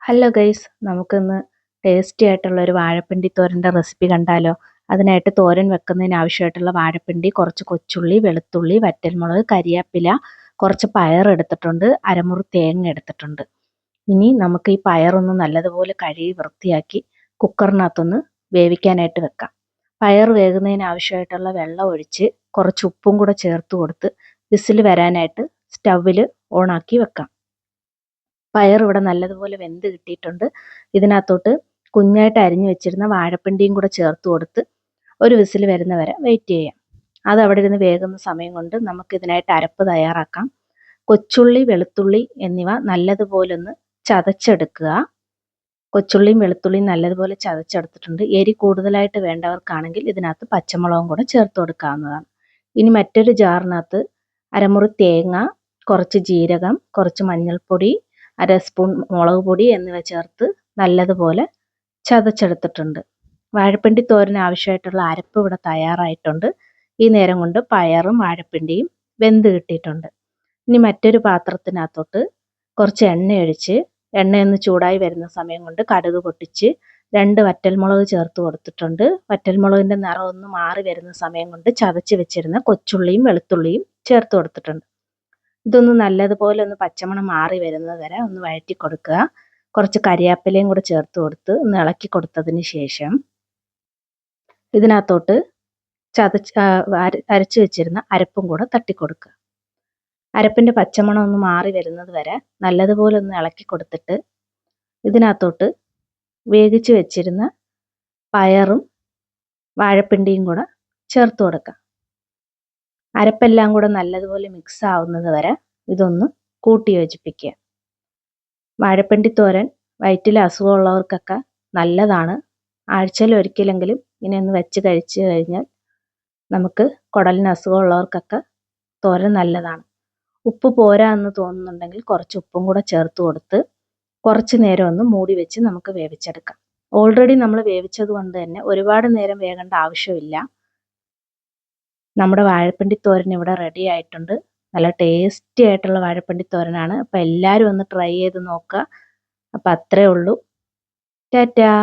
Hello guys, നമുക്കിന്ന് tasty ആയിട്ടുള്ള ഒരു വാഴപ്പിണ്ടി തോരൻ്റെ റെസിപ്പി കണ്ടാലോ? അതിനായിട്ട് തോരൻ വെക്കുന്നതിന് ആവശ്യമായിട്ടുള്ള വാഴപ്പിണ്ടി, കുറച്ച് കൊച്ചുള്ളി, വെളുത്തുള്ളി, വറ്റൽമുളക്, കരിയാപ്പില, കുറച്ച് പയർ എടുത്തിട്ടുണ്ട്, അരമുറി തേങ്ങ എടുത്തിട്ടുണ്ട്. ഇനി നമുക്ക് ഈ പയറൊന്ന് നല്ലതുപോലെ കഴുകി വൃത്തിയാക്കി കുക്കറിനകത്തൊന്ന് വേവിക്കാനായിട്ട് വെക്കാം. പയർ വേകുന്നതിന് ആവശ്യമായിട്ടുള്ള വെള്ളം ഒഴിച്ച് കുറച്ച് ഉപ്പും കൂടെ ചേർത്ത് കൊടുത്ത് വിസിൽ വരാനായിട്ട് സ്റ്റൗവിൽ ഓണാക്കി വെക്കാം. പയർ ഇവിടെ നല്ലതുപോലെ വെന്ത് കിട്ടിയിട്ടുണ്ട്. ഇതിനകത്തോട്ട് കുഞ്ഞായിട്ട് അരിഞ്ഞു വെച്ചിരുന്ന വാഴപ്പിണ്ടിയും കൂടെ ചേർത്ത് കൊടുത്ത് ഒരു വിസിൽ വരുന്ന വരെ വെയിറ്റ് ചെയ്യാം. അത് അവിടെ ഇരുന്ന് വേകുന്ന സമയം കൊണ്ട് നമുക്ക് ഇതിനായിട്ട് അരപ്പ് തയ്യാറാക്കാം. കൊച്ചുള്ളി, വെളുത്തുള്ളി എന്നിവ നല്ലതുപോലെ ഒന്ന് ചതച്ചെടുക്കുക. കൊച്ചുള്ളിയും വെളുത്തുള്ളിയും നല്ലതുപോലെ ചതച്ചെടുത്തിട്ടുണ്ട്. എരി കൂടുതലായിട്ട് വേണ്ടവർക്കാണെങ്കിൽ ഇതിനകത്ത് പച്ചമുളകും കൂടെ ചേർത്ത് കൊടുക്കാവുന്നതാണ്. ഇനി മറ്റൊരു ജാറിനകത്ത് അരമുറി തേങ്ങ, കുറച്ച് ജീരകം, കുറച്ച് മഞ്ഞൾപ്പൊടി, അര സ്പൂൺ മുളക് പൊടി എന്നിവ ചേർത്ത് നല്ലതുപോലെ ചതച്ചെടുത്തിട്ടുണ്ട്. വാഴപ്പിണ്ടി തോരന് ആവശ്യമായിട്ടുള്ള അരപ്പ് ഇവിടെ തയ്യാറായിട്ടുണ്ട്. ഈ നേരം കൊണ്ട് പയറും വാഴപ്പിണ്ടിയും വെന്ത് കിട്ടിയിട്ടുണ്ട്. ഇനി മറ്റൊരു പാത്രത്തിനകത്തോട്ട് കുറച്ച് എണ്ണയൊഴിച്ച് എണ്ണയൊന്ന് ചൂടായി വരുന്ന സമയം കൊണ്ട് കടുക് പൊട്ടിച്ച് 2 വറ്റൽമുളക് ചേർത്ത് കൊടുത്തിട്ടുണ്ട്. വറ്റൽമുളകിൻ്റെ നിറം ഒന്ന് മാറി വരുന്ന സമയം കൊണ്ട് ചതച്ച് വെച്ചിരുന്ന കൊച്ചുള്ളിയും വെളുത്തുള്ളിയും ചേർത്ത് കൊടുത്തിട്ടുണ്ട്. ഇതൊന്ന് നല്ലതുപോലെ ഒന്ന് പച്ചമണം മാറി വരുന്നത് വരെ ഒന്ന് വഴറ്റി കൊടുക്കുക. കുറച്ച് കരിയാപ്പിലയും കൂടെ ചേർത്ത് കൊടുത്ത് ഒന്ന് ഇളക്കി കൊടുത്തതിന് ശേഷം ഇതിനകത്തോട്ട് അരച്ച് വെച്ചിരുന്ന അരപ്പും കൂടെ തട്ടിക്കൊടുക്കുക. അരപ്പിൻ്റെ പച്ചമണം ഒന്ന് മാറി വരുന്നത് വരെ നല്ലതുപോലെ ഒന്ന് ഇളക്കി കൊടുത്തിട്ട് ഇതിനകത്തോട്ട് വേവിച്ച് വെച്ചിരുന്ന പയറും വാഴപ്പിണ്ടിയും കൂടെ ചേർത്ത് കൊടുക്കുക. അരപ്പെല്ലാം കൂടെ നല്ലതുപോലെ മിക്സ് ആവുന്നത് വരെ ഇതൊന്ന് കൂട്ടി യോജിപ്പിക്കുക. വാഴപ്പിണ്ടി തോരൻ വയറ്റിൽ അസുഖമുള്ളവർക്കൊക്കെ നല്ലതാണ്. ആഴ്ചയിൽ ഒരിക്കലെങ്കിലും ഇങ്ങനെ ഒന്ന് വെച്ച് കഴിച്ചു കഴിഞ്ഞാൽ നമുക്ക് കുടലിന് അസുഖമുള്ളവർക്കൊക്കെ തോരൻ നല്ലതാണ്. ഉപ്പ് പോരാ എന്ന് തോന്നുന്നുണ്ടെങ്കിൽ കുറച്ച് ഉപ്പും കൂടെ ചേർത്ത് കൊടുത്ത് കുറച്ച് നേരം ഒന്ന് മൂടി വെച്ച് നമുക്ക് വേവിച്ചെടുക്കാം. ഓൾറെഡി നമ്മൾ വേവിച്ചത് കൊണ്ട് തന്നെ ഒരുപാട് നേരം വേകേണ്ട ആവശ്യമില്ല. നമ്മുടെ വാഴപ്പിണ്ടി തോരൻ ഇവിടെ റെഡി ആയിട്ടുണ്ട്. നല്ല ടേസ്റ്റി ആയിട്ടുള്ള വാഴപ്പിണ്ടി തോരനാണ്. അപ്പോൾ എല്ലാവരും ഒന്ന് ട്രൈ ചെയ്ത് നോക്കുക. അപ്പോൾ അത്രേ ഉള്ളൂ. ടാറ്റാ.